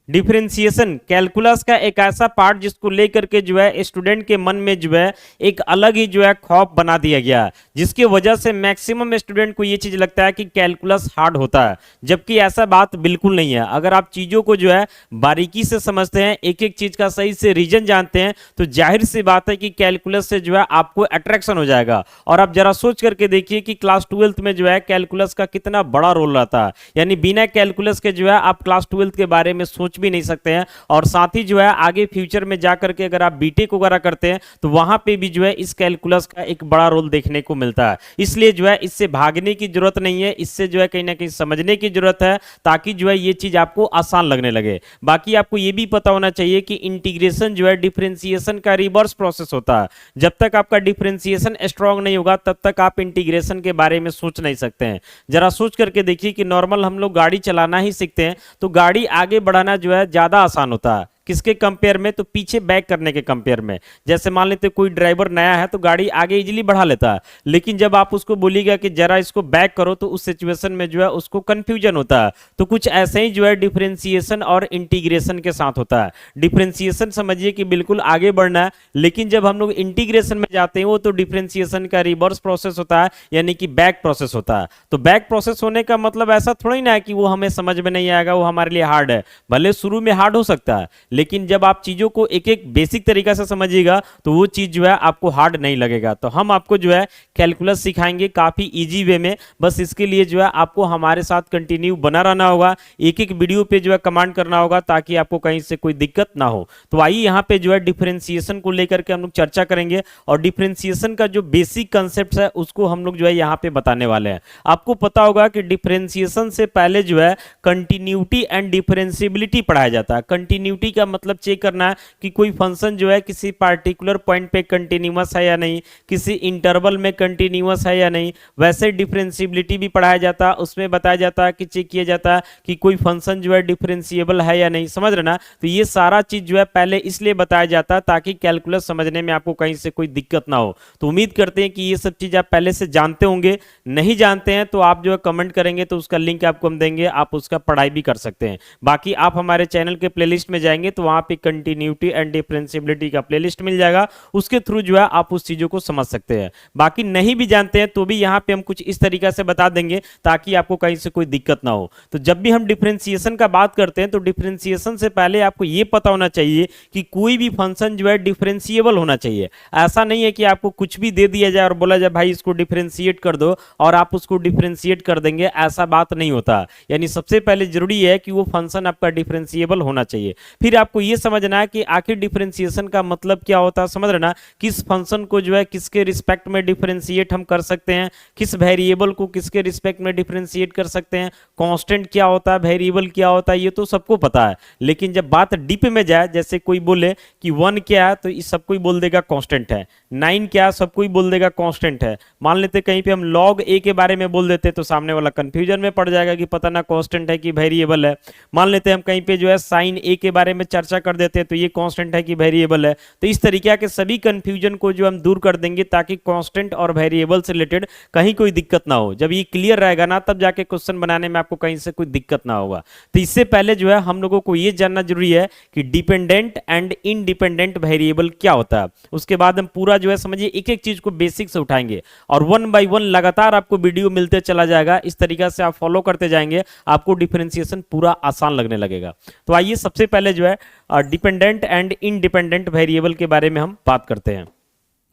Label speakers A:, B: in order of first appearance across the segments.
A: Differentiation calculus का एक ऐसा पार्ट जिसको लेकर के जो है स्टूडेंट के मन में जो है एक अलग ही जो है खौफ बना दिया गया है, जिसकी वजह से मैक्सिमम स्टूडेंट को ये चीज लगता है कि कैलकुलस हार्ड होता है, जबकि ऐसा बात बिल्कुल नहीं है। अगर आप चीजों को जो है बारीकी से समझते हैं, एक एक चीज का सही से रीजन जानते हैं, तो जाहिर सी बात है कि कैलकुलस से जो है आपको अट्रैक्शन हो जाएगा। और आप जरा सोच करके देखिए कि क्लास 12th में जो है कैलकुलस का कितना बड़ा रोल रहता है, यानी बिना कैलकुलस के जो है आप क्लास 12th के बारे में सोच भी नहीं सकते हैं। और साथ ही जो है आगे फ्यूचर में जाकर के अगर आप बीटेक वगैरह करते हैं तो वहां पे भी जो है इस कैलकुलस का एक बड़ा रोल देखने को मिलता है। इसलिए जो है इससे भागने की जरूरत नहीं है, इससे जो है कहीं ना कहीं समझने की जरूरत है, ताकि जो है ये चीज आपको आसान लगने लगे। बाकी आपको ये भी पता होना चाहिए कि इंटीग्रेशन जो है डिफरेंशिएशन का रिवर्स प्रोसेस होता है। जब तक आपका डिफरेंशिएशन स्ट्रांग नहीं होगा तब तक आप इंटीग्रेशन के बारे में सोच नहीं सकते हैं। जरा सोच करके देखिए कि नॉर्मल हम लोग गाड़ी चलाना ही सीखते हैं तो गाड़ी आगे बढ़ाना जो है ज्यादा आसान होता है, किसके कंपेयर में, तो पीछे बैक करने के कंपेयर में। जैसे मान लेते कोई ड्राइवर नया है तो गाड़ी आगे इजीली बढ़ा लेता है, लेकिन जब आप उसको बोलिएगा कि जरा इसको बैक करो तो उस सिचुएशन में जो है उसको कंफ्यूजन होता है। तो कुछ ऐसे ही जो है डिफरेंशिएशन और इंटीग्रेशन के साथ होता है। डिफरेंशिएशन समझिए कि बिल्कुल आगे बढ़ना है, लेकिन जब हम लोग इंटीग्रेशन में जाते हैं वो तो डिफरेंशिएशन का रिवर्स प्रोसेस होता है, यानी कि बैक प्रोसेस होता है। तो बैक प्रोसेस होने का मतलब ऐसा थोड़ा ही ना है कि वो हमें समझ में नहीं आएगा, वो हमारे लिए हार्ड है। भले शुरू में हार्ड हो सकता है, लेकिन जब आप चीजों को एक एक बेसिक तरीका से समझिएगा तो वो चीज जो है आपको हार्ड नहीं लगेगा। तो हम आपको जो है कैलकुलस सिखाएंगे काफी इजी वे में। बस इसके लिए जो है आपको हमारे साथ कंटिन्यू बना रहना होगा, एक एक वीडियो पे जो है कमांड करना होगा ताकि आपको कहीं से कोई दिक्कत ना हो। तो आइए यहाँ पे जो है डिफरेंशिएशन को लेकर के हम लोग चर्चा करेंगे, और डिफरेंशिएशन का जो बेसिक कंसेप्ट है उसको हम लोग जो है यहाँ पे बताने वाले हैं। आपको पता होगा कि डिफरेंशिएशन से पहले जो है कंटिन्यूटी एंड डिफरेंशिएबिलिटी पढ़ाया जाता है। कंटिन्यूटी का मतलब चेक करना है कि कोई फंक्शन जो है किसी पार्टिकुलर पॉइंट पे कंटिन्यूअस है या नहीं, किसी इंटरवल में कंटिन्यूअस है या नहीं। वैसे डिफरेंशिएबिलिटी भी पढ़ाया जाता है, उसमें बताया जाता है कि चेक किया जाता है कि कोई फंक्शन जो है डिफरेंशिएबल है या नहीं, समझ रहे ना। तो ये सारा चीज जो है पहले इसलिए बताया जाता है ताकि कैलकुलस समझने में आपको कहीं से कोई दिक्कत ना हो। तो उम्मीद करते हैं कि ये सब चीज आप पहले से जानते होंगे। नहीं जानते हैं तो आप जो है कमेंट करेंगे तो उसका लिंक आपको हम देंगे, आप उसका पढ़ाई भी कर सकते हैं। बाकी आप हमारे चैनल के प्लेलिस्ट में जाएंगे तो वहां पे कंटिन्यूटी एंड डिफरेंशिएबिलिटी का प्लेलिस्ट मिल जाएगा, उसके थ्रू जो है आप उस चीजों को समझ सकते हैं। बाकी नहीं भी जानते हैं तो भी यहाँ पे हम कुछ इस तरीका से बता देंगे ताकि आपको कहीं से कोई दिक्कत ना हो। तो जब भी हम डिफरेंशिएशन का बात करते हैं तो डिफरेंशिएशन से पहले आपको ये पता होना चाहिए कि कोई भी फंक्शन जो है डिफरेंशिएबल होना चाहिए। ऐसा नहीं है कि आपको कुछ भी दे दिया जाए और बोला जाए भाई इसको डिफरेंशिएट कर दो और आप उसको डिफरेंशिएट कर देंगे, ऐसा बात नहीं होता। यानी सबसे पहले जरूरी है कि वो फंक्शन आपका डिफरेंशिएबल होना चाहिए। फिर आपको ये समझना है कि आखिर डिफरेंशिएशन का मतलब क्या होता है, समझ रहे ना। किस फंक्शन को जो है किसके रिस्पेक्ट में डिफरेंशिएट हम कर सकते हैं, किस वेरिएबल को किसके रिस्पेक्ट में डिफरेंशिएट कर सकते हैं, कांस्टेंट क्या होता है, वेरिएबल क्या होता है, ये तो सबको पता है। लेकिन जब बात डीप में जाए, जैसे कोई बोले कि 1 क्या है तो इस सब कोई बोल देगा कांस्टेंट है, 9 क्या, सब कोई बोल देगा कांस्टेंट है। मान लेते कहीं पे हम log a के बारे में बोल देते तो सामने वाला कंफ्यूजन में पड़ जाएगा कि पता ना कांस्टेंट है कि वेरिएबल है। मान लेते हम कहीं पे जो है sin a के बारे में चर्चा कर देते हैं तो ये कांस्टेंट है कि वेरिएबल है। तो इस तरीके के सभी कंफ्यूजन को जो हम दूर कर देंगे ताकि कांस्टेंट और वेरिएबल से रिलेटेड कहीं कोई दिक्कत ना हो। जब ये क्लियर रहेगा ना तब जाके क्वेश्चन बनाने में आपको कहीं से कोई दिक्कत ना होगा। तो इससे पहले जो है हम लोगों को ये जानना जरूरी है कि डिपेंडेंट एंड इनडिपेंडेंट वेरिएबल क्या होता है। उसके बाद हम पूरा जो है समझिए एक एक चीज को बेसिक से उठाएंगे और 1 बाय 1 लगातार आपको वीडियो मिलते चला जाएगा। इस तरीके से आप फॉलो करते जाएंगे, आपको डिफरेंशिएशन पूरा आसान लगने लगेगा। तो आइए सबसे पहले जो है डिपेंडेंट एंड इनडिपेंडेंट वेरिएबल के बारे में हम बात करते हैं।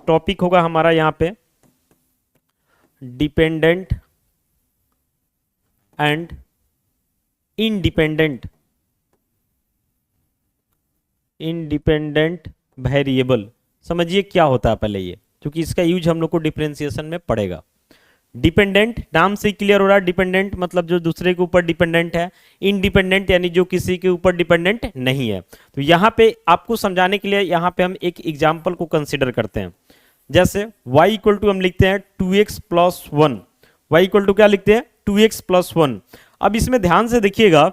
A: टॉपिक होगा हमारा यहाँ पे डिपेंडेंट एंड इनडिपेंडेंट वेरिएबल। समझिए क्या होता है पहले ये, क्योंकि इसका यूज हम लोग को डिफरेंशिएशन में पड़ेगा। डिपेंडेंट नाम से क्लियर हो रहा है, डिपेंडेंट मतलब जो दूसरे के ऊपर डिपेंडेंट है, इनडिपेंडेंट यानी जो किसी के ऊपर डिपेंडेंट नहीं है। तो यहाँ पे आपको समझाने के लिए यहाँ पे हम एक एग्जाम्पल को कंसिडर करते हैं। जैसे y इक्वल टू हम लिखते हैं 2x plus 1। y equal to क्या लिखते हैं 2x प्लस 1। अब इसमें ध्यान से देखिएगा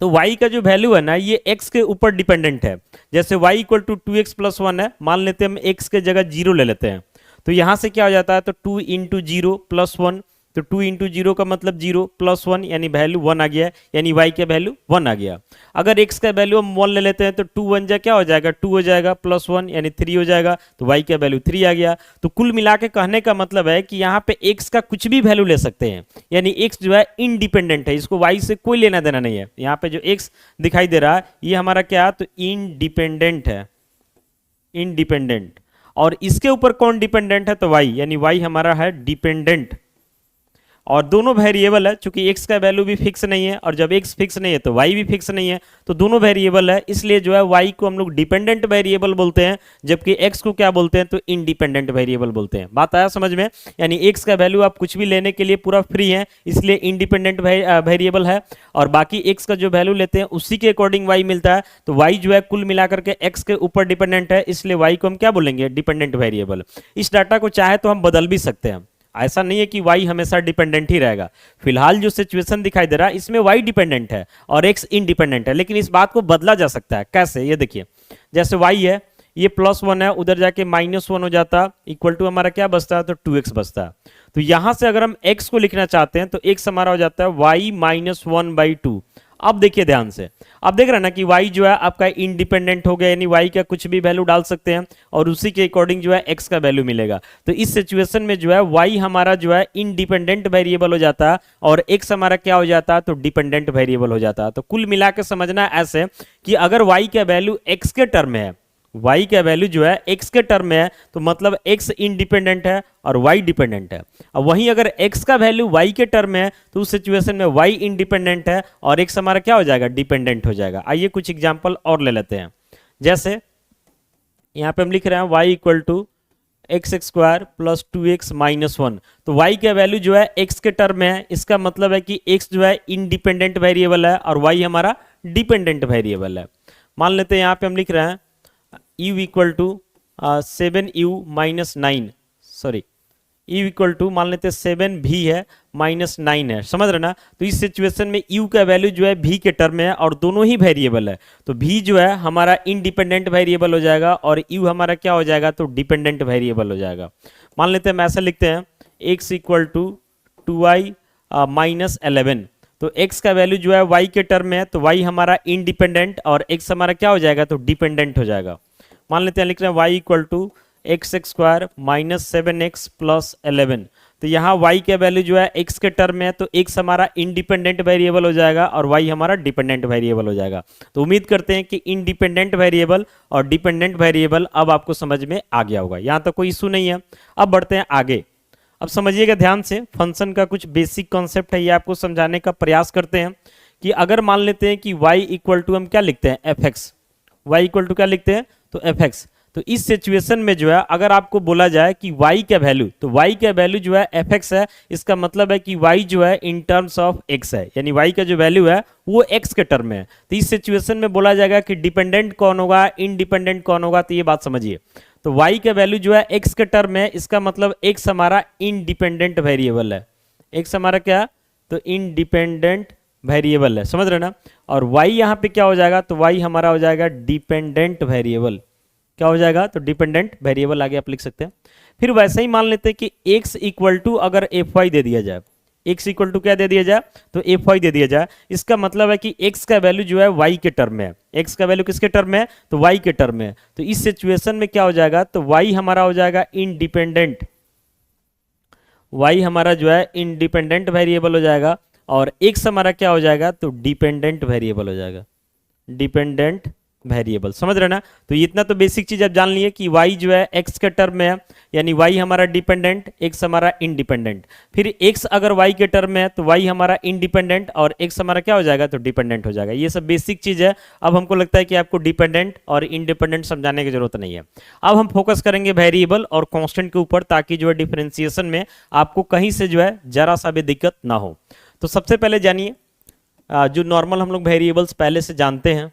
A: तो y का जो वैल्यू है ना ये x के ऊपर डिपेंडेंट है। जैसे y equal to 2x plus 1 है, मान लेते हैं हम x के जगह 0 ले लेते हैं तो यहां से क्या हो जाता है तो 2 इंटू 0 प्लस 1। तो 2 इंटू जीरो का मतलब 0 प्लस 1 यानी वैल्यू 1 आ गया, यानी y का वैल्यू 1 आ गया। अगर x का वैल्यू हम 1 ले लेते हैं तो 2 1 जा क्या हो जाएगा, 2 हो जाएगा, प्लस 1 यानी 3 हो जाएगा, तो y का वैल्यू 3 आ गया। तो कुल मिला के कहने का मतलब है कि यहाँ पे x का कुछ भी वैल्यू ले सकते हैं, यानी x जो है इंडिपेंडेंट है, इसको y से कोई लेना देना नहीं है। यहाँ पे जो x दिखाई दे रहा है ये हमारा क्या, तो इंडिपेंडेंट है, इंडिपेंडेंट। और इसके ऊपर कौन डिपेंडेंट है, तो y, यानी y हमारा है डिपेंडेंट। और दोनों वेरिएबल है, चूंकि x का वैल्यू भी फिक्स नहीं है और जब x फिक्स नहीं है तो y भी फिक्स नहीं है, तो दोनों वेरिएबल है, इसलिए जो है y को हम लोग डिपेंडेंट वेरिएबल बोलते हैं, जबकि x को क्या बोलते हैं, तो इंडिपेंडेंट वेरिएबल बोलते हैं। बात आया समझ में? यानी x का वैल्यू आप कुछ भी लेने के लिए पूरा फ्री है, इसलिए इंडिपेंडेंट वेरिएबल है, और बाकी x का जो वैल्यू लेते हैं उसी के अकॉर्डिंग y मिलता है। तो y जो है कुल मिलाकर के x के ऊपर डिपेंडेंट है, इसलिए y को हम क्या बोलेंगे, डिपेंडेंट वेरिएबल। इस डाटा को चाहे तो हम बदल भी सकते हैं, ऐसा नहीं है कि y हमेशा डिपेंडेंट ही रहेगा। फिलहाल जो सिचुएशन दिखाई दे रहा है इसमें y डिपेंडेंट है और x इंडिपेंडेंट है, लेकिन इस बात को बदला जा सकता है। कैसे, ये देखिए, जैसे y है, ये +1 है, उधर जाके -1 हो जाता, इक्वल टू हमारा क्या बचता है, तो 2x बचता है। तो यहां से अगर हम x को लिखना चाहते हैं तो x हमारा हो जाता है y -1/2। अब देखिए ध्यान से, अब देख रहे हैं ना कि y जो है आपका इंडिपेंडेंट हो गया, यानी y का कुछ भी वैल्यू डाल सकते हैं और उसी के अकॉर्डिंग जो है x का वैल्यू मिलेगा। तो इस सिचुएशन में जो है y हमारा जो है इंडिपेंडेंट वेरिएबल हो जाता है और x हमारा क्या हो जाता है, तो डिपेंडेंट वेरिएबल हो जाता है। तो कुल मिला के समझना ऐसे कि अगर y का वैल्यू x के टर्म में है, y का वैल्यू जो है x के टर्म में है, तो मतलब x इंडिपेंडेंट है और y डिपेंडेंट है। अब वहीं अगर x का वैल्यू y के टर्म में है तो उस सिचुएशन में y इंडिपेंडेंट है और x हमारा क्या हो जाएगा, डिपेंडेंट हो जाएगा। आइए कुछ एग्जांपल और ले लेते हैं। जैसे यहाँ पे हम लिख रहे हैं y equal to x² plus 2x minus 1। तो y का वैल्यू जो है x के टर्म में है, इसका मतलब है कि x जो है इंडिपेंडेंट वेरिएबल है और y हमारा डिपेंडेंट वेरिएबल है। मान लेते हैं यहाँ पे हम लिख रहे हैं u equal to 7u minus 9, sorry u equal to मान लेते हैं 7 भी है -9 है, समझ रहे ना? तो इस सिचुएशन में u का वैल्यू जो है v के टर्म में है और दोनों ही वेरिएबल है, तो v जो है हमारा इंडिपेंडेंट वेरिएबल हो जाएगा और u हमारा क्या हो जाएगा, तो डिपेंडेंट वेरिएबल हो जाएगा। मान लेते हैं हम ऐसा लिखते हैं x equal to 2i minus 11। तो x का वैल्यू जो है y के टर्म में है, तो y हमारा इंडिपेंडेंट और x हमारा क्या हो जाएगा, तो डिपेंडेंट हो जाएगा। मान लेते हैं लिख रहे हैं y equal to x² minus 7x plus 11। तो यहाँ y के वैल्यू जो है x के टर्म में है, तो x हमारा इंडिपेंडेंट वेरिएबल हो जाएगा और y हमारा डिपेंडेंट वेरिएबल हो जाएगा। तो उम्मीद करते हैं कि इंडिपेंडेंट वेरिएबल और डिपेंडेंट वेरिएबल अब आपको समझ में आ गया होगा, यहाँ तक कोई इशू नहीं है। अब बढ़ते हैं आगे। अब समझिएगा ध्यान से, फंक्शन का कुछ बेसिक कॉन्सेप्ट है, ये आपको समझाने का प्रयास करते हैं कि अगर मान लेते हैं कि y इक्वल टू हम क्या लिखते हैं, fx, y इक्वल टू क्या लिखते हैं, तो fx। तो इस सिचुएशन में जो है अगर आपको बोला जाए कि y का वैल्यू, तो y का वैल्यू जो है fx है, इसका मतलब है कि y जो है इन टर्म्स ऑफ x है, यानी y का जो वैल्यू है वो x के टर्म में है। तो इस सिचुएशन में बोला जाएगा कि डिपेंडेंट कौन होगा, इंडिपेंडेंट कौन होगा, तो ये बात समझिए। तो y का वैल्यू जो है x के टर्म में है, इसका मतलब x हमारा इंडिपेंडेंट वेरिएबल है, x हमारा क्या, तो इंडिपेंडेंट वेरिएबल है, समझ रहे ना? और y यहाँ पे क्या हो जाएगा, तो y हमारा हो जाएगा डिपेंडेंट वेरिएबल, क्या हो जाएगा, तो डिपेंडेंट वेरिएबल आगे आप लिख सकते हैं। फिर वैसे ही मान लेते हैं कि x इक्वल टू अगर fy दे दिया जाए, x इक्वल टू क्या दे दिया जाए, तो fy दे दिया जाए, इसका मतलब है कि x का वैल्यू जो है y के टर्म में है, x का वैल्यू किसके टर्म में है, तो y के टर्म में है। तो इस सिचुएशन में क्या हो जाएगा, तो y हमारा हो जाएगा इंडिपेंडेंट, y हमारा जो है इंडिपेंडेंट वेरिएबल हो जाएगा और x हमारा क्या हो जाएगा, तो डिपेंडेंट वेरिएबल हो जाएगा, डिपेंडेंट वेरिएबल, समझ रहे ना? तो इतना तो बेसिक चीज आप जान लिए कि y जो है x के टर्म में है, यानी y हमारा डिपेंडेंट, x हमारा इंडिपेंडेंट। फिर x अगर y के टर्म में है तो y हमारा इंडिपेंडेंट और x हमारा क्या हो जाएगा, तो डिपेंडेंट हो जाएगा। ये सब बेसिक चीज है। अब हमको लगता है कि आपको डिपेंडेंट और इंडिपेंडेंट समझाने की जरूरत नहीं है। अब हम फोकस करेंगे वेरिएबल और कॉन्स्टेंट के ऊपर, ताकि जो है डिफरेंशिएशन में आपको कहीं से जो है जरा सा भी दिक्कत ना हो। तो सबसे पहले जानिए जो नॉर्मल हम लोग वेरिएबल्स पहले से जानते हैं,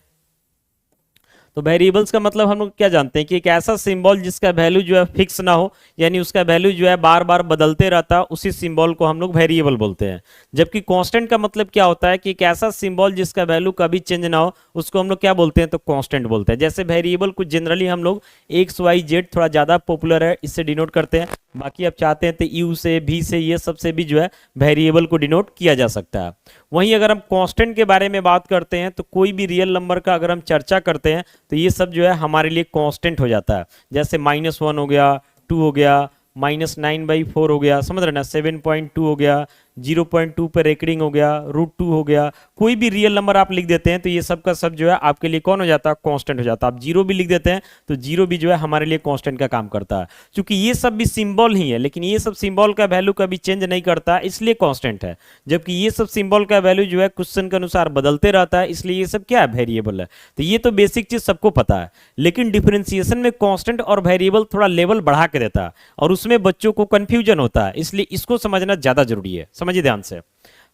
A: तो वेरिएबल्स का मतलब हम लोग क्या जानते हैं कि एक ऐसा सिंबल जिसका वैल्यू जो है फिक्स ना हो, यानी उसका वैल्यू जो है बार बार बदलते रहता है, उसी सिंबल को हम लोग वेरिएबल बोलते हैं। जबकि कांस्टेंट का मतलब क्या होता है कि एक ऐसा सिंबल जिसका वैल्यू कभी चेंज ना हो, उसको हम लोग क्या बोलते हैं, तो कांस्टेंट बोलते हैं। जैसे वेरिएबल को जनरली हम लोग एक्स वाई जेड, थोड़ा ज्यादा पॉपुलर है, इससे डिनोट करते हैं। बाकी आप चाहते हैं तो यू से, भी से, ये सब से भी जो है वेरिएबल को डिनोट किया जा सकता है। वहीं अगर हम कांस्टेंट के बारे में बात करते हैं तो कोई भी रियल नंबर का अगर हम चर्चा करते हैं तो ये सब जो है हमारे लिए कांस्टेंट हो जाता है। जैसे -1 हो गया, 2 हो गया, -9/4 हो गया, समझ रहे ना, 7.2 हो गया, 0.2 पे रेकरिंग हो गया, √2 हो गया। कोई भी रियल नंबर आप लिख देते हैं तो ये सब का सब जो है आपके लिए कौन हो जाता है, कांस्टेंट हो जाता है। आप जीरो भी लिख देते हैं तो जीरो भी जो है हमारे लिए कांस्टेंट का काम करता है। क्योंकि ये सब भी सिंबल ही है, लेकिन ये सब सिंबल का वैल्यू कभी चेंज नहीं करता, इसलिए कांस्टेंट है। जबकि ये सब सिंबल का वैल्यू जो है क्वेश्चन के अनुसार बदलते रहता है, इसलिए ये सब क्या है, वेरिएबल है। तो ये तो बेसिक चीज सबको पता है, लेकिन डिफरेंशिएशन में कांस्टेंट और वेरिएबल थोड़ा लेवल बढ़ा के देता है और उसमें बच्चों को कंफ्यूजन होता है, इसलिए इसको समझना ज्यादा जरूरी है। समझिए ध्यान से।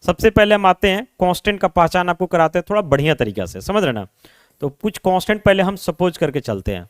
A: सबसे पहले हम आते हैं कांस्टेंट का पहचान आपको कराते हैं थोड़ा बढ़िया तरीका से, समझ रहे ना। तो कुछ कांस्टेंट पहले हम सपोज करके चलते हैं,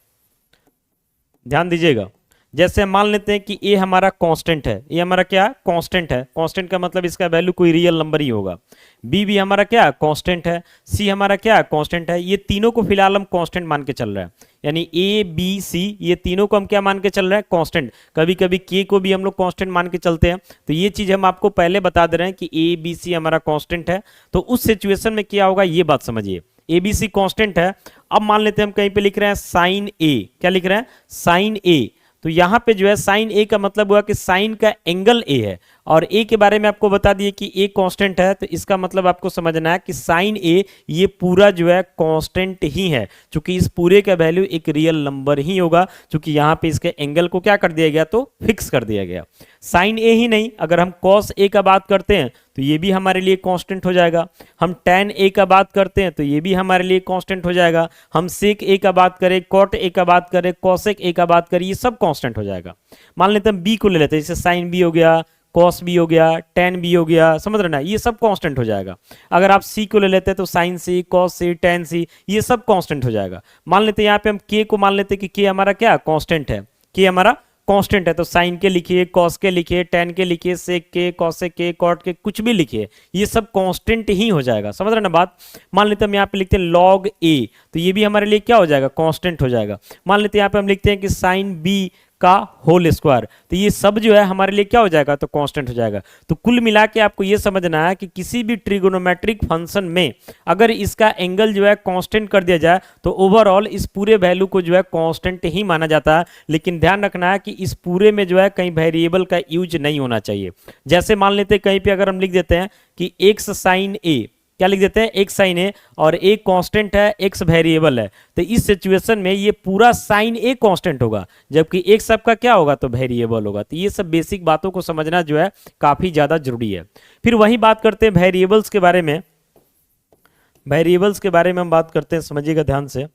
A: ध्यान दीजिएगा। जैसे हम मान लेते हैं कि ए हमारा कांस्टेंट है, ये हमारा क्या है, कांस्टेंट है। कांस्टेंट का मतलब इसका वैल्यू कोई रियल नंबर ही होगा। बी भी हमारा क्या है, कांस्टेंट है। सी हमारा क्या है, कांस्टेंट है। ये तीनों को फिलहाल हम कांस्टेंट मान के चल रहे हैं, यानी ए बी सी ये तीनों को हम क्या मान के चल रहे हैं, कांस्टेंट। कभी कभी के को भी हम लोग कांस्टेंट मान के चलते हैं। तो ये चीज हम आपको पहले बता दे रहे हैं कि ए बी सी हमारा कांस्टेंट है। तो उस सिचुएशन में क्या होगा ये बात समझिए। ए बी सी कांस्टेंट है। अब मान लेते हैं हम कहीं पे लिख रहे हैं साइन ए, क्या लिख रहे हैं, साइन ए। तो यहां पे जो है साइन ए का मतलब हुआ कि साइन का एंगल ए है, और ए के बारे में आपको बता दिए कि ए कांस्टेंट है। तो इसका मतलब आपको समझना है कि साइन ए ये पूरा जो है कांस्टेंट ही है, क्योंकि इस पूरे का वैल्यू एक रियल नंबर ही होगा, क्योंकि यहां पे इसके एंगल को क्या कर दिया गया, तो फिक्स कर दिया गया। साइन ए ही नहीं, अगर हम कॉस ए का बात करते हैं तो ये भी हमारे लिए कांस्टेंट हो जाएगा। हम टैन ए का बात करते हैं तो ये भी हमारे लिए कांस्टेंट हो जाएगा। हम सेक ए का बात करें, कॉट ए का बात करें, कॉसेक ए का बात करें, ये सब कांस्टेंट हो जाएगा। मान लेते हैं हम बी को ले लेते हैं, जैसे साइन बी हो गया, कॉस बी हो गया, टेन बी हो गया, समझ रहे ना, ये सब कांस्टेंट हो जाएगा। अगर आप सी को ले लेते हैं तो साइन सी, कॉस सी, टेन सी, ये सब कांस्टेंट हो जाएगा। मान लेते हैं यहाँ पे हम के को मान लेते हैं कि के हमारा क्या कांस्टेंट है, के हमारा कांस्टेंट है। तो साइन के लिखिए, कॉस के लिखिए, टेन के लिखिए, सेक के, कॉसेक के, कॉट के, कुछ भी लिखिए, ये सब कांस्टेंट ही हो जाएगा। समझ रहे ना बात। मान लेते हैं हम यहाँ पे लिखते हैं लॉग ए, तो ये भी हमारे लिए क्या हो जाएगा, कांस्टेंट हो जाएगा। मान लेते हैं यहाँ पे हम लिखते हैं कि साइन बी का होल स्क्वायर, तो ये सब जो है हमारे लिए क्या हो जाएगा, तो कांस्टेंट हो जाएगा। तो कुल मिला के आपको ये समझना है कि किसी भी ट्रिगोनोमेट्रिक फंक्शन में अगर इसका एंगल जो है कांस्टेंट कर दिया जाए तो ओवरऑल इस पूरे वैल्यू को जो है कांस्टेंट ही माना जाता है। लेकिन ध्यान रखना है कि इस पूरे में जो है कहीं वेरिएबल का यूज नहीं होना चाहिए। जैसे मान लेते हैं कहीं पे अगर हम लिख देते हैं कि एक्स साइन ए, क्या लिख देते हैं, एक्स साइन ए, और ए कांस्टेंट है, एक्स वेरिएबल है। तो इस सिचुएशन में ये पूरा साइन ए कांस्टेंट होगा, जबकि एक्स सबका क्या होगा, तो वेरिएबल होगा। तो ये सब बेसिक बातों को समझना जो है काफी ज्यादा जरूरी है। फिर वही बात करते हैं वेरिएबल्स के बारे में। वेरिएबल्स के बारे में हम बात करते हैं, समझिएगा ध्यान से।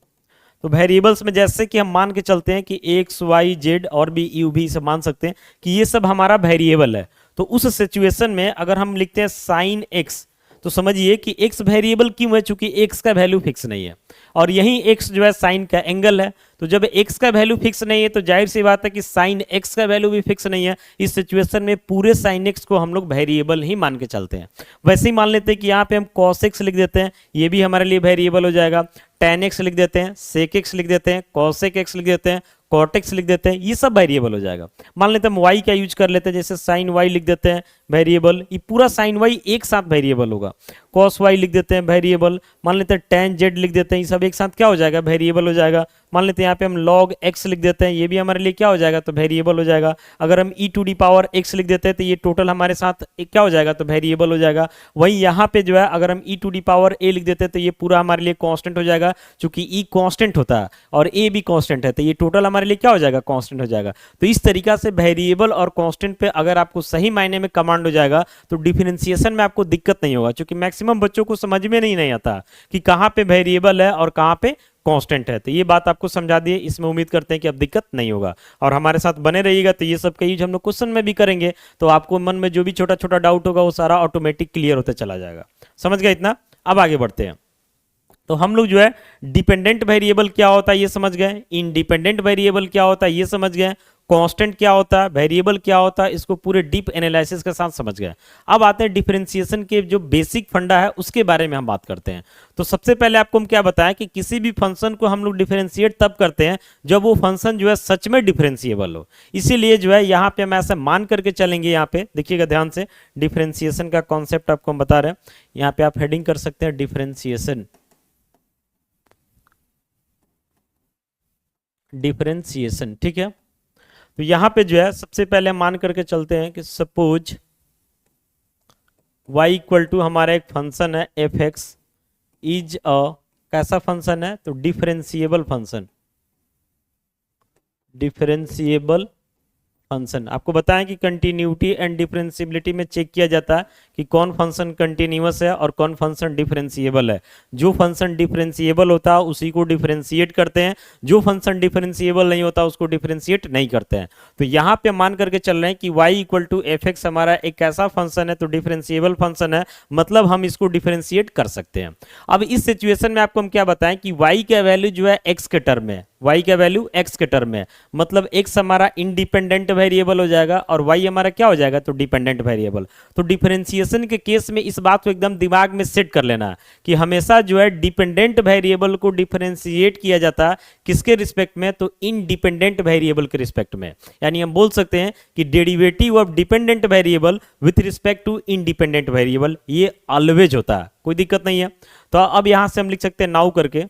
A: तो वेरिएबल्स में जैसे कि हम मान के चलते हैं कि एक्स वाई जेड और भी यू भी सब मान सकते हैं कि ये सब हमारा वेरिएबल है। तो उस सिचुएशन में अगर हम लिखते हैं साइन एक्स, तो समझिए कि x वेरिएबल क्यों है, चूंकि x का वैल्यू फिक्स नहीं है, और यही x जो है साइन का एंगल है। तो जब x का वैल्यू फिक्स नहीं है तो जाहिर सी बात है कि साइन x का वैल्यू भी फिक्स नहीं है। इस सिचुएशन में पूरे साइन x को हम लोग वेरिएबल ही मान के चलते हैं। वैसे ही मान लेते हैं कि यहाँ पे हम cos x लिख देते हैं, ये भी हमारे लिए वेरिएबल हो जाएगा। tan x लिख देते हैं, sec x लिख देते हैं, cosec x लिख देते हैं, cot x लिख देते हैं, ये सब वेरिएबल हो जाएगा। मान लेते हैं हम y का यूज कर लेते हैं, जैसे साइन y लिख देते हैं वेरिएबल, ये पूरा साइन y एक साथ वेरिएबल होगा। cos y लिख देते हैं वेरिएबल, मान लेते हैं tan z लिख देते हैं, ये सब एक साथ क्या हो जाएगा, वेरिएबल हो जाएगा। मान लेते हैं यहाँ पे हम log x लिख देते हैं, ये भी हमारे लिए क्या हो जाएगा, तो वेरिएबल हो जाएगा। अगर हम e to the power x लिख देते हैं तो ये टोटल हमारे साथ क्या हो जाएगा, तो वेरिएबल हो जाएगा। वही यहाँ पे जो है अगर हम e to the power a लिख देते हैं तो ये पूरा हमारे लिए कांस्टेंट हो जाएगा, क्योंकि e कांस्टेंट होता है और a भी कांस्टेंट है, तो ये टोटल हमारे लिए क्या हो जाएगा, कांस्टेंट हो जाएगा। तो इस तरीका से वेरिएबल और कांस्टेंट पे अगर आपको सही मायने में कमांड हो जाएगा तो डिफरेंशिएशन में आपको दिक्कत नहीं होगा, क्योंकि मैक्सिमम बच्चों को समझ में नहीं आता कि कहाँ पे वेरिएबल है और कहाँ पे कांस्टेंट है। तो ये बात आपको समझा दिए, इसमें उम्मीद करते हैं कि अब दिक्कत नहीं होगा और हमारे साथ बने रहिएगा। तो ये सब का यूज हम लोग क्वेश्चन में भी करेंगे, तो आपको मन में जो भी छोटा छोटा डाउट होगा वो सारा ऑटोमेटिक क्लियर होते चला जाएगा। समझ गए इतना। अब आगे बढ़ते हैं। तो हम लोग जो है डिपेंडेंट वेरिएबल क्या होता है ये समझ गए, इंडिपेंडेंट वेरिएबल क्या होता है ये समझ गए, कांस्टेंट क्या होता है, वेरिएबल क्या होता है, इसको पूरे डीप एनालिसिस के साथ समझ गए। अब आते हैं डिफरेंशिएशन के जो बेसिक फंडा है उसके बारे में हम बात करते हैं। तो सबसे पहले आपको हम क्या बताएं कि किसी भी फंक्शन को हम लोग डिफरेंशिएट तब करते हैं जब वो फंक्शन जो है सच में डिफरेंशिएबल हो। इसीलिए जो है यहाँ पे हम ऐसा मान करके चलेंगे, यहाँ पे देखिएगा ध्यान से, डिफरेंशिएशन का कॉन्सेप्ट आपको हम बता रहे हैं। यहाँ पे आप हेडिंग कर सकते हैं डिफरेंशिएशन, डिफरेंशिएशन, ठीक है। तो यहां पे जो है सबसे पहले मान करके चलते हैं कि सपोज y इक्वल टू हमारा एक फंक्शन है एफ एक्स इज अ कैसा फंक्शन है, तो डिफरेंशिएबल फंक्शन, डिफरेंशिएबल फंक्शन। आपको बताएं कि कंटिन्यूटी एंड डिफरेंशिएबिलिटी में चेक किया जाता है कि कौन फंक्शन कंटिन्यूअस है और कौन फंक्शन डिफरेंशिएबल है। जो फंक्शन डिफरेंशिएबल होता है उसी को डिफरेंशिएट करते हैं, जो फंक्शन डिफरेंशिएबल नहीं होता उसको डिफरेंशिएट नहीं करते हैं। तो यहाँ पे मान करके चल रहे हैं कि y equal to f x हमारा एक ऐसा फंक्शन है, तो डिफरेंशिएबल फंक्शन है, मतलब हम इसको डिफरेंशिएट कर सकते हैं। अब इस सिचुएशन में आपको हम क्या बताएं कि y का वैल्यू जो है x के टर्म में, y का वैल्यू x के टर्म में, मतलब x हमारा इंडिपेंडेंट वेरिएबल हो जाएगा और y हमारा क्या हो जाएगा, तो डिपेंडेंट वेरिएबल। तो डिफरेंशिएशन के केस में इस बात को एकदम दिमाग में सेट कर लेना कि हमेशा जो है डिपेंडेंट वेरिएबल को डिफरेंशिएट किया जाता है किसके रिस्पेक्ट में, तो इनडिपेंडेंट वेरिएबल के रिस्पेक्ट में। यानी हम बोल सकते हैं कि derivative of dependent variable with respect to independent variable ये ऑलवेज होता है, कोई दिक्कत नहीं है। तो अब यहां से हम लिख सकते हैं नाउ करके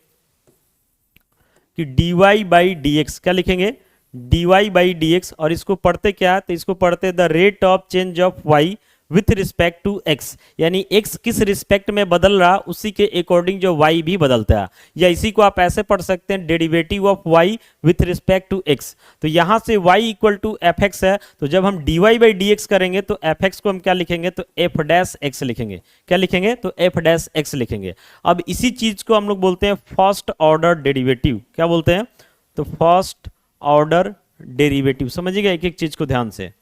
A: कि dy बाई डी एक्स, क्या लिखेंगे, dy बाई डी एक्स, और इसको पढ़ते क्या, तो इसको पढ़ते the rate of change of y with respect to x, यानी x किस रिस्पेक्ट में बदल रहा उसी के अकॉर्डिंग जो y भी बदलता है। या इसी को आप ऐसे पढ़ सकते हैं derivative of y with respect to x। तो यहां से y equal to f x है, तो जब हम dy बाई डी एक्स करेंगे तो एफ एक्स को हम क्या लिखेंगे, तो एफ डैश एक्स लिखेंगे, क्या लिखेंगे, तो एफ डैश एक्स लिखेंगे। अब इसी चीज को हम लोग बोलते हैं फर्स्ट ऑर्डर डेरिवेटिव, क्या बोलते हैं, तो फर्स्ट ऑर्डर डेरिवेटिव। समझिएगा एक एक चीज को ध्यान से।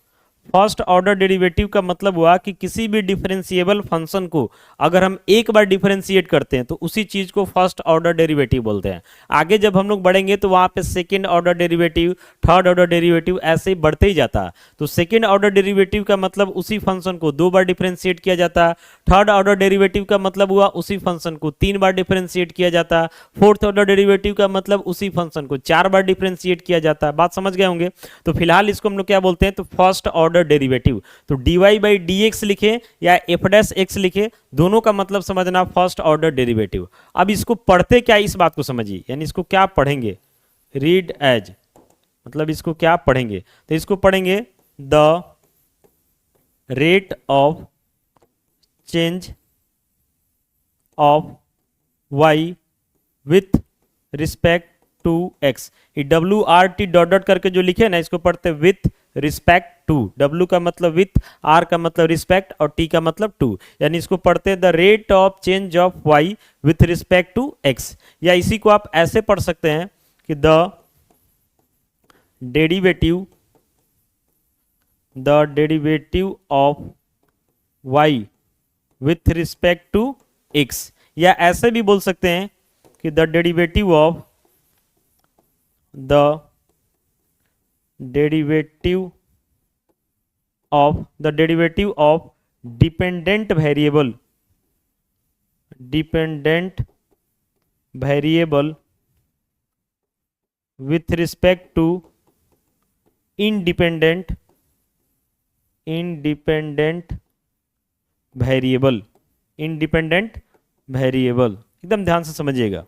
A: फर्स्ट ऑर्डर डेरिवेटिव का मतलब हुआ कि किसी भी डिफरेंशिएबल फंक्शन को अगर हम एक बार डिफरेंशिएट करते हैं तो उसी चीज को फर्स्ट ऑर्डर डेरिवेटिव बोलते हैं। आगे जब हम लोग बढ़ेंगे तो वहां पे second order derivative, third order derivative, ऐसे ही बढ़ते ही जाता है। तो सेकंड ऑर्डर डेरिवेटिव का मतलब उसी फंक्शन को दो बार डिफरेंशिएट किया जाता है, थर्ड ऑर्डर डेरिवेटिव का मतलब हुआ उसी फंक्शन को तीन बार डिफरेंशिएट किया जाता है, फोर्थ ऑर्डर डेरिवेटिव का मतलब उसी फंक्शन को चार बार डिफरेंशिएट किया जाता है। बात समझ गए होंगे। तो फिलहाल इसको हम लोग क्या बोलते हैं, तो फर्स्ट ऑर्डर डेरिवेटिव। तो dy बाई डी एक्स लिखे या एफ डैश एक्स लिखे, दोनों का मतलब समझना फर्स्ट ऑर्डर डेरिवेटिव। अब इसको पढ़ते क्या, इस बात को समझिए, यानी इसको क्या पढ़ेंगे, रीड एज, मतलब इसको क्या पढ़ेंगे, तो इसको पढ़ेंगे the rate of change of y with respect to x। ये WRT डॉट डॉट करके जो लिखे ना इसको पढ़ते विथ रिस्पेक्ट टू, W का मतलब विथ, R का मतलब रिस्पेक्ट और T का मतलब टू, यानी इसको पढ़ते the rate of change of y with respect to x। या इसी को आप ऐसे पढ़ सकते हैं कि the derivative of y with respect to x। या ऐसे भी बोल सकते हैं कि the derivative of dependent variable with respect to independent variable. एकदम ध्यान से समझिएगा।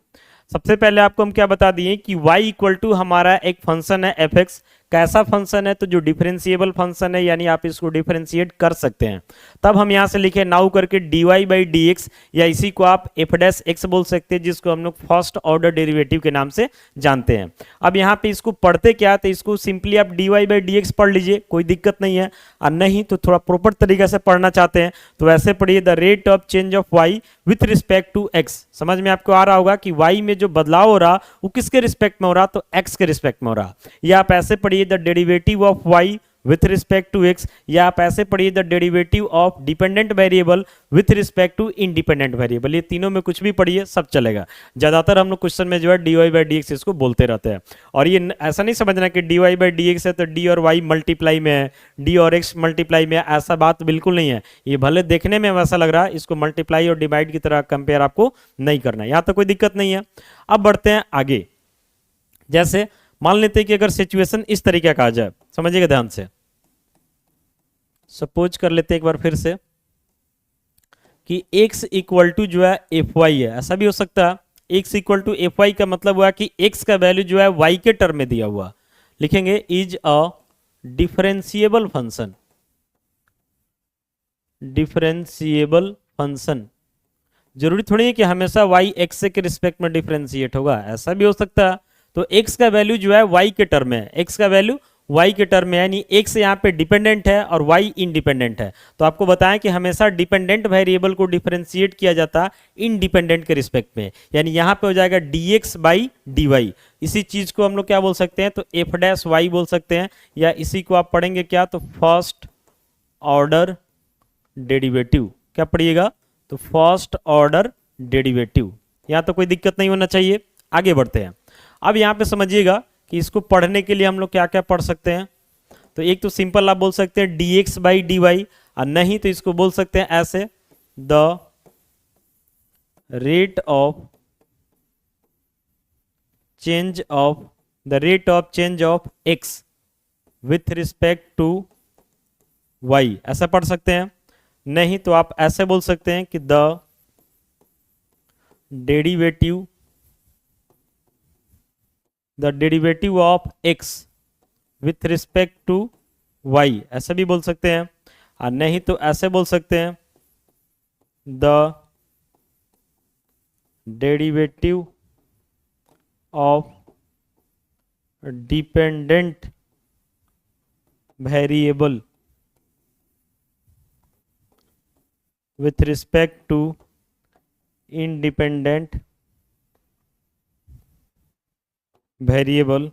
A: सबसे पहले आपको हम क्या बता दिए कि y इक्वल टू हमारा एक फंक्शन है एफ एक्स, कैसा फंक्शन है, तो जो डिफरेंशिएबल फंक्शन है, यानी आप इसको डिफरेंशिएट कर सकते हैं। तब हम यहां से लिखे नाउ करके dy बाई डी एक्स, या इसी को आप एफ डैश एक्स बोल सकते हैं, जिसको हम लोग फर्स्ट ऑर्डर डेरिवेटिव के नाम से जानते हैं। अब यहाँ पे इसको पढ़ते क्या, तो इसको सिंपली आप dy बाई डी एक्स पढ़ लीजिए, कोई दिक्कत नहीं है। और नहीं तो थोड़ा प्रॉपर तरीके से पढ़ना चाहते हैं तो वैसे पढ़िए the rate of change of y with respect to x। समझ में आपको आ रहा होगा कि y में जो बदलाव हो रहा वो किसके रिस्पेक्ट में हो रहा, तो x के रिस्पेक्ट में हो रहा। या आप ऐसे पढ़िए the derivative of y with respect to x, या आप ऐसे पढ़िए the derivative of dependent variable with respect to independent variable. ये तीनों में कुछ भी पढ़िए, सब चलेगा। ज़्यादातर हम लोग क्वेश्चन में जो है d y by d x इसको बोलते रहते हैं। और ये ऐसा नहीं समझना कि d y by d x है तो डी और वाई मल्टीप्लाई में है, डी और एक्स मल्टीप्लाई में है, ऐसा बात बिल्कुल नहीं है। ये भले देखने में वैसा लग रहा है, इसको मल्टीप्लाई और डिवाइड की तरह कंपेयर आपको नहीं करना है, यहाँ तो कोई दिक्कत नहीं है। अब बढ़ते हैं आगे। जैसे मान लेते हैं कि अगर सिचुएशन इस तरीके का आ जाए, समझिएगा ध्यान से। सपोज कर लेते हैं एक बार फिर से कि x इक्वल टू जो है एफ वाई है, ऐसा भी हो सकता है। x equal to f y का मतलब हुआ कि x का वैल्यू जो है y के टर्म में दिया हुआ, लिखेंगे is a differentiable function. Differentiable function जरूरी थोड़ी है कि हमेशा y x के रिस्पेक्ट में डिफरेंशिएट होगा, ऐसा भी हो सकता है। तो x का वैल्यू जो है y के टर्म में है, x का वैल्यू y के टर्म में है, यानी x यहाँ पे डिपेंडेंट है और y इंडिपेंडेंट है। तो आपको बताएं कि हमेशा डिपेंडेंट वेरिएबल को डिफरेंशिएट किया जाता है इंडिपेंडेंट के रिस्पेक्ट में, यानी यहाँ पे हो जाएगा dx बाई dy। इसी चीज को हम लोग क्या बोल सकते हैं, तो एफ डैश वाई बोल सकते हैं, या इसी को आप पढ़ेंगे क्या, तो फर्स्ट ऑर्डर डेरिवेटिव। क्या पढ़िएगा, तो फर्स्ट ऑर्डर डेरिवेटिव। यहाँ तो कोई दिक्कत नहीं होना चाहिए। आगे बढ़ते हैं। अब यहाँ पे समझिएगा कि इसको पढ़ने के लिए हम लोग क्या क्या पढ़ सकते हैं। तो एक तो सिंपल आप बोल सकते हैं dx बाई dy, और नहीं तो इसको बोल सकते हैं ऐसे the rate of change of x with respect to y, ऐसा पढ़ सकते हैं। नहीं तो आप ऐसे बोल सकते हैं कि the derivative of x with respect to y, ऐसा भी बोल सकते हैं। और नहीं तो ऐसे बोल सकते हैं the derivative of dependent variable with respect to independent variable।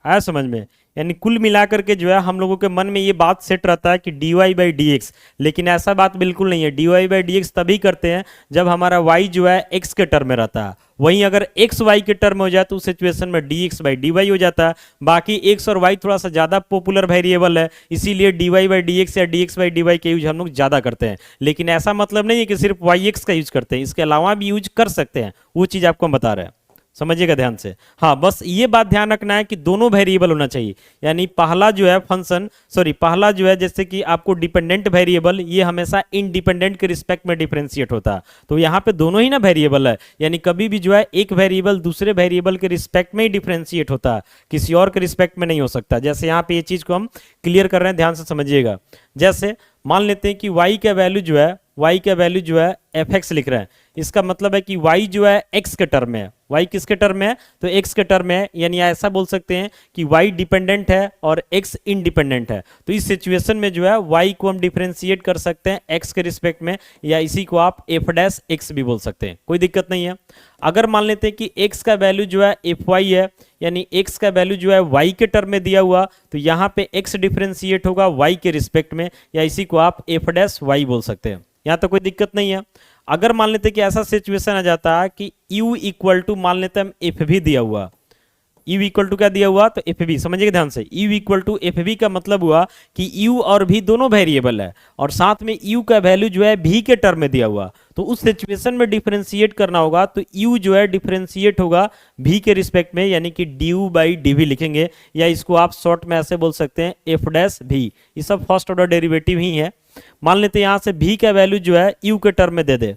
A: आया समझ में? यानी कुल मिलाकर के जो है हम लोगों के मन में ये बात सेट रहता है कि dy बाई डी एक्स, लेकिन ऐसा बात बिल्कुल नहीं है। dy बाई डी एक्स तभी करते हैं जब हमारा y जो है x के टर्म में रहता है। वहीं अगर x y के टर्म में हो जाए तो उस सिचुएशन में dx बाई डी वाई हो जाता है। बाकी x और y थोड़ा सा ज़्यादा पॉपुलर वेरिएबल है, इसीलिए dy बाई डी एक्स या dx बाई डी वाई का यूज हम लोग ज़्यादा करते हैं। लेकिन ऐसा मतलब नहीं है कि सिर्फ yx का यूज करते हैं, इसके अलावा भी यूज कर सकते हैं, वो चीज़ आपको हम बता रहे हैं, समझिएगा ध्यान से। हाँ, बस ये बात ध्यान रखना है कि दोनों वेरिएबल होना चाहिए। यानी पहला जो है पहला जो है जैसे कि आपको डिपेंडेंट वेरिएबल, ये हमेशा इंडिपेंडेंट के रिस्पेक्ट में डिफरेंशिएट होता है। तो यहाँ पे दोनों ही ना वेरिएबल है, यानी कभी भी जो है एक वेरिएबल दूसरे वेरिएबल के रिस्पेक्ट में ही डिफरेंशिएट होता है, किसी और के रिस्पेक्ट में नहीं हो सकता। जैसे यहाँ पे ये चीज को हम क्लियर कर रहे हैं, ध्यान से समझिएगा। जैसे मान लेते हैं कि y का वैल्यू जो है fx लिख रहे हैं, इसका मतलब है कि y जो है x के टर्म में है। y किसके टर्म में है, तो x के टर्म में है, यानी ऐसा बोल सकते हैं कि y डिपेंडेंट है और x इंडिपेंडेंट है। तो इस सिचुएशन में जो है y को हम डिफरेंशिएट कर सकते हैं x के रिस्पेक्ट में, या इसी को आप f डैश x भी बोल सकते हैं, कोई दिक्कत नहीं है। अगर मान लेते हैं कि x का वैल्यू जो है fy है, यानी x का वैल्यू जो है y के टर्म में दिया हुआ, तो यहाँ पे x डिफरेंशिएट होगा y के रिस्पेक्ट में, या इसी को आप f डैश y बोल सकते हैं, यहाँ तो कोई दिक्कत नहीं है। अगर मान लेते हैं कि ऐसा सिचुएशन आ जाता है कि u इक्वल टू मान लेते हैं हम एफ भी दिया हुआ, u इक्वल टू क्या दिया हुआ, तो एफ बी, समझिएगा ध्यान से। u equal to f b का मतलब हुआ कि u और v दोनों वेरिएबल है, और साथ में u का वैल्यू जो है v के टर्म में दिया हुआ, तो उस सिचुएशन में डिफरेंशिएट करना होगा, तो u जो है डिफरेंशिएट होगा v के रिस्पेक्ट में, यानी कि du बाई डी वी लिखेंगे, या इसको आप शॉर्ट में ऐसे बोल सकते हैं एफ डैश भी। ये सब फर्स्ट ऑर्डर डेरिवेटिव ही है। मान लेते हैं यहाँ से v का वैल्यू जो है u के टर्म में दे दे,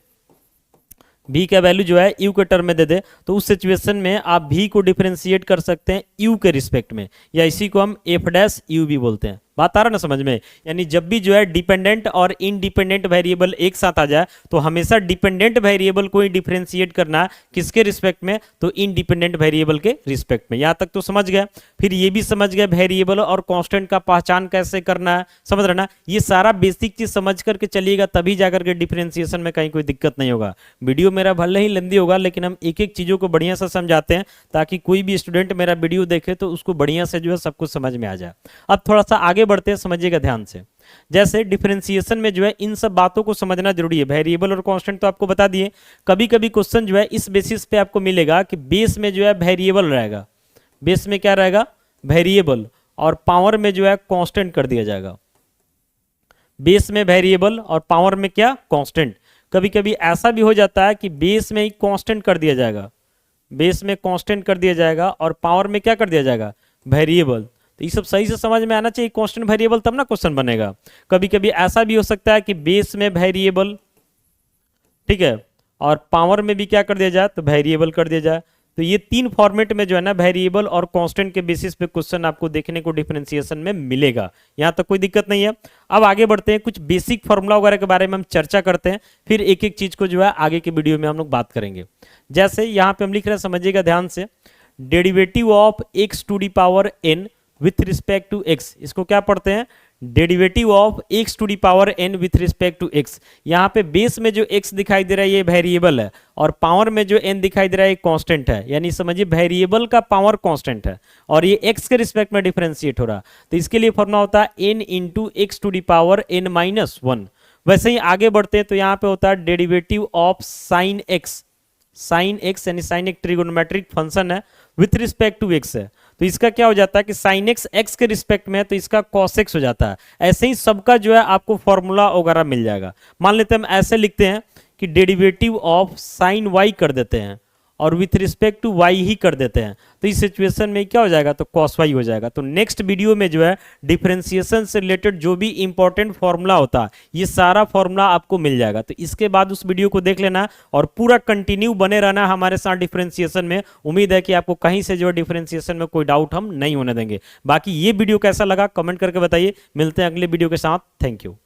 A: v का वैल्यू जो है u के टर्म में दे दे, तो उस सिचुएशन में आप v को डिफरेंशिएट कर सकते हैं u के रिस्पेक्ट में, या इसी को हम f डैश u भी बोलते हैं, बात आ रहा ना समझ में। यानी जब भी जो है डिपेंडेंट और इंडिपेंडेंट वेरिएबल एक साथ आ जाए तो हमेशा डिपेंडेंट वेरिएबल को ही डिफरेंशिएट करना है किसके रिस्पेक्ट में, तो इंडिपेंडेंट वेरिएबल के रिस्पेक्ट में। यहां तक तो समझ गए। फिर ये भी समझ गए वेरिएबल और कांस्टेंट का पहचान कैसे करना है, समझ रहे ना। ये सारा बेसिक चीज समझ करके चलिएगा तभी जाकर के डिफरेंशिएशन में कहीं कोई दिक्कत नहीं होगा। वीडियो मेरा भले ही लेंदी होगा लेकिन हम एक एक चीजों को बढ़िया से समझाते हैं ताकि कोई भी स्टूडेंट मेरा वीडियो देखे तो उसको बढ़िया से जो है सब कुछ समझ में आ जाए। अब थोड़ा सा आगे बढ़ते हैं, समझिएगा ध्यान से। जैसे डिफरेंशिएशन में जो है इन सब बातों को समझना जरूरी है। वेरिएबल और कांस्टेंट तो आपको बता दिए। कभी कभी क्वेश्चन जो है इस बेसिस पे आपको मिलेगा कि बेस में जो है वेरिएबल रहेगा, बेस में क्या रहेगा, वेरिएबल, और पावर में जो है कांस्टेंट कर दिया जाएगा। बेस में वेरिएबल और पावर में क्या, कांस्टेंट। कभी कभी ऐसा भी हो जाता है कि बेस में ही कांस्टेंट कर दिया जाएगा, बेस में कांस्टेंट कर दिया जाएगा और पावर में क्या कर दिया जाएगा, वेरिएबल। तो ये सब सही से समझ में आना चाहिए, कांस्टेंट वेरिएबल, तब ना क्वेश्चन बनेगा। कभी कभी ऐसा भी हो सकता है कि बेस में वेरिएबल, ठीक है, और पावर में भी क्या कर दिया जाए, तो वेरिएबल कर दिया जाए। तो ये तीन फॉर्मेट में जो है ना वेरिएबल और कांस्टेंट के बेसिस पे क्वेश्चन आपको देखने को डिफरेंशिएशन में मिलेगा। यहां तक कोई दिक्कत नहीं है। अब आगे बढ़ते हैं, कुछ बेसिक फॉर्मूला वगैरह के बारे में हम चर्चा करते हैं, फिर एक एक चीज को जो है आगे के वीडियो में हम लोग बात करेंगे। जैसे यहाँ पे हम लिख रहे हैं, समझिएगा ध्यान से, derivative of x to the power n with respect to x. इसको क्या पढ़ते हैं, derivative of x to the power n with respect to x. यहाँ पे बेस में जो एक्स दिखाई दे रहा है ये वेरिएबल है और पावर में जो एन दिखाई दे रहा है ये कांस्टेंट है। यानी समझिए वेरिएबल का पावर कांस्टेंट है और ये एक्स के रिस्पेक्ट में डिफरेंशिएट हो रहा है। तो इसके लिए फॉर्मूला होता है n into x to the power n minus one. वैसे ही आगे बढ़ते हैं तो यहाँ पे होता है derivative of sine x. Sine x यानी साइन एक ट्रिगोनोमेट्रिक फंक्शन है, विथ रिस्पेक्ट टू एक्स है। तो इसका क्या हो जाता है कि साइन एक्स एक्स के रिस्पेक्ट में है तो इसका कॉस एक्स हो जाता है। ऐसे ही सबका जो है आपको फॉर्मूला वगैरह मिल जाएगा। मान लेते हैं हम ऐसे लिखते हैं कि डेरिवेटिव ऑफ साइन वाई कर देते हैं और विथ रिस्पेक्ट टू वाई ही कर देते हैं। तो इस सिचुएशन में क्या हो जाएगा, तो कॉस वाई हो जाएगा। तो नेक्स्ट वीडियो में जो है डिफरेंशिएशन से रिलेटेड जो भी इंपॉर्टेंट फॉर्मूला होता है ये सारा फॉर्मूला आपको मिल जाएगा। तो इसके बाद उस वीडियो को देख लेना और पूरा कंटिन्यू बने रहना हमारे साथ डिफरेंशिएशन में। उम्मीद है कि आपको कहीं से जो है डिफरेंशिएशन में कोई डाउट हम नहीं होने देंगे। बाकी ये वीडियो कैसा लगा कमेंट करके बताइए। मिलते हैं अगले वीडियो के साथ। Thank you.